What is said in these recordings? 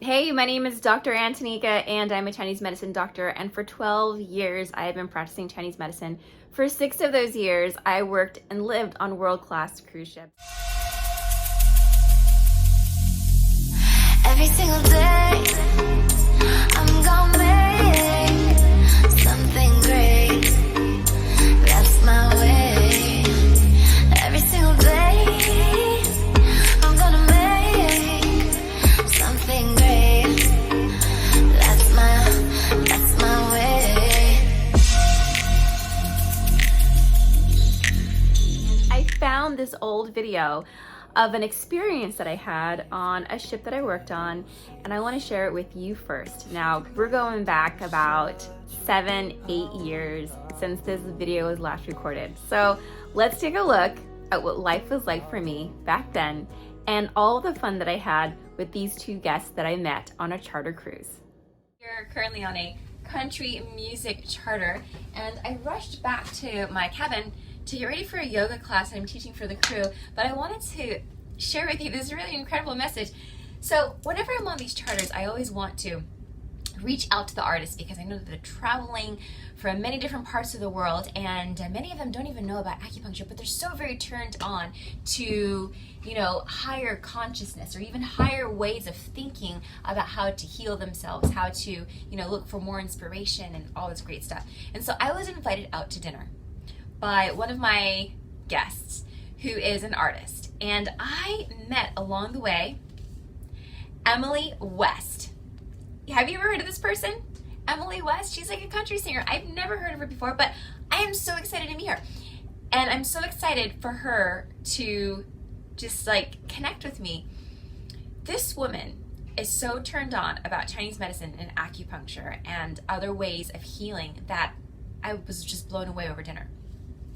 Hey, my name is Dr. Antonika and I'm a Chinese medicine doctor, and for 12 years I have been practicing Chinese medicine. For 6 of those years I worked and lived on world-class cruise ships. Every single day I'm gonna make something great. That's my way. Every single day I'm gonna make something great. That's my way. I found this old video of an experience that I had on a ship that I worked on, and I want to share it with you first. Now, we're going back about 7-8 years since this video was last recorded. So let's take a look at what life was like for me back then and all the fun that I had with these two guests that I met on a charter cruise. We're currently on a country music charter, and I rushed back to my cabin to get ready for a yoga class I'm teaching for the crew, but I wanted to share with you this really incredible message. So whenever I'm on these charters, I always want to reach out to the artists because I know that they're traveling from many different parts of the world, and many of them don't even know about acupuncture, but they're so very turned on to, higher consciousness or even higher ways of thinking about how to heal themselves, how to, look for more inspiration and all this great stuff. And so I was invited out to dinner by one of my guests who is an artist, and I met along the way Emily West. Have you ever heard of this person? Emily West? She's like a country singer. I've never heard of her before, but I am so excited to meet her, and I'm so excited for her to just connect with me. This woman is so turned on about Chinese medicine and acupuncture and other ways of healing that I was just blown away over dinner.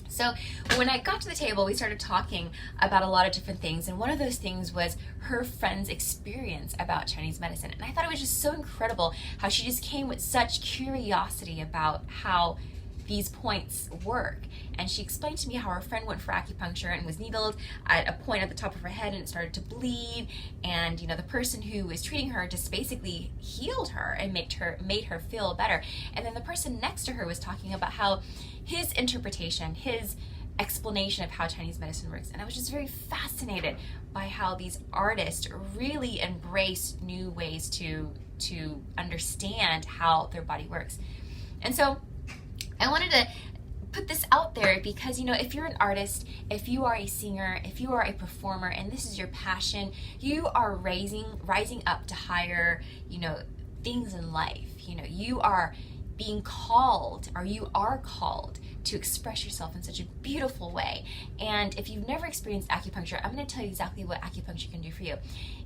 So when I got to the table, we started talking about a lot of different things, and one of those things was her friend's experience about Chinese medicine. And I thought it was just so incredible how she just came with such curiosity about how these points work. And she explained to me how her friend went for acupuncture and was needled at a point at the top of her head, and it started to bleed, and the person who was treating her just basically healed her and made her feel better. And then the person next to her was talking about how his interpretation, his explanation of how Chinese medicine works. And I was just very fascinated by how these artists really embrace new ways to understand how their body works. And so I wanted to put this out there because, if you're an artist, if you are a singer, if you are a performer, and this is your passion, you are rising up to higher, things in life. You are being called, or you are called to express yourself in such a beautiful way. And if you've never experienced acupuncture, I'm going to tell you exactly what acupuncture can do for you.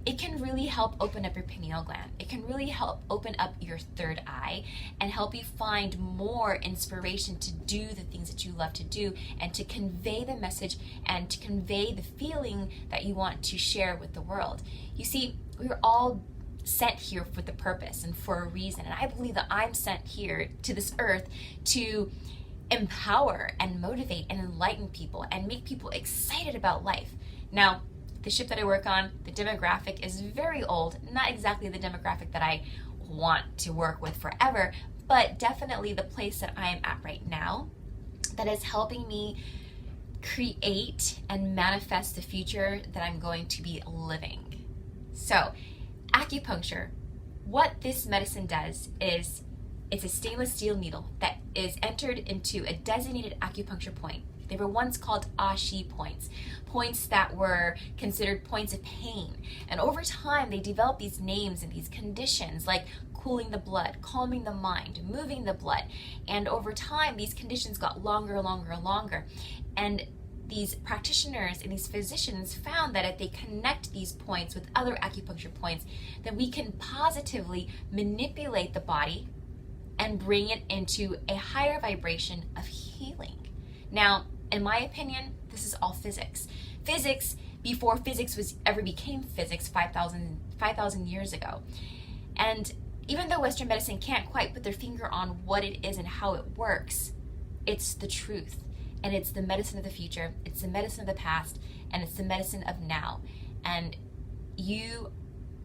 It can really help open up your pineal gland. It can really help open up your third eye and help you find more inspiration to do the things that you love to do, and to convey the message and to convey the feeling that you want to share with the world. You see, we're all sent here for the purpose and for a reason, and I believe that I'm sent here to this earth to empower and motivate and enlighten people and make people excited about life. Now, the ship that I work on, the demographic is very old, not exactly the demographic that I want to work with forever, but definitely the place that I am at right now that is helping me create and manifest the future that I'm going to be living. So acupuncture, what this medicine does is it's a stainless steel needle that is entered into a designated acupuncture point. They were once called ashi points, points that were considered points of pain. And over time, they developed these names and these conditions like cooling the blood, calming the mind, moving the blood. And over time, these conditions got longer and longer and longer. And these practitioners and these physicians found that if they connect these points with other acupuncture points, then we can positively manipulate the body and bring it into a higher vibration of healing. Now, in my opinion, this is all physics. Physics, before physics ever became physics 5,000 years ago. And even though Western medicine can't quite put their finger on what it is and how it works, it's the truth. And it's the medicine of the future, it's the medicine of the past, and it's the medicine of now. And you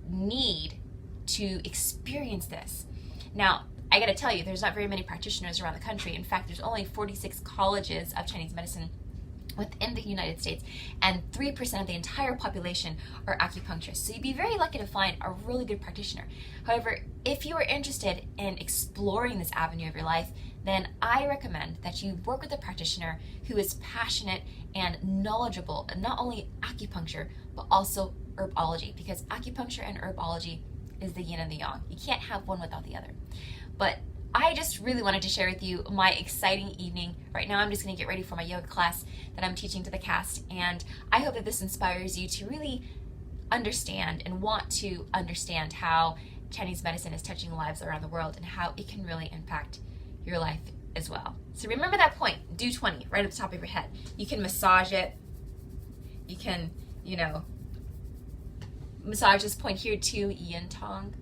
need to experience this. Now, I gotta tell you, there's not very many practitioners around the country. In fact, there's only 46 colleges of Chinese medicine within the United States, and 3% of the entire population are acupuncturists. So you'd be very lucky to find a really good practitioner. However, if you are interested in exploring this avenue of your life, then I recommend that you work with a practitioner who is passionate and knowledgeable in not only acupuncture, but also herbology, because acupuncture and herbology is the yin and the yang. You can't have one without the other. But I just really wanted to share with you my exciting evening. Right now I'm just going to get ready for my yoga class that I'm teaching to the cast, and I hope that this inspires you to really understand and want to understand how Chinese medicine is touching lives around the world and how it can really impact your life as well. So remember that point, do 20, right at the top of your head. You can massage it. You can, massage this point here too, yin tong,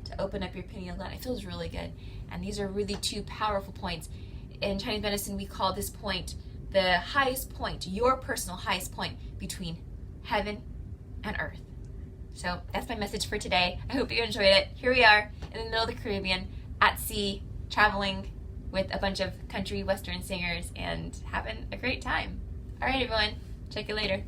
to open up your pineal gland. It feels really good. And these are really two powerful points. In Chinese medicine, we call this point the highest point, your personal highest point between heaven and earth. So that's my message for today. I hope you enjoyed it. Here we are in the middle of the Caribbean, at sea, traveling with a bunch of country western singers and having a great time. All right, everyone. Check you later.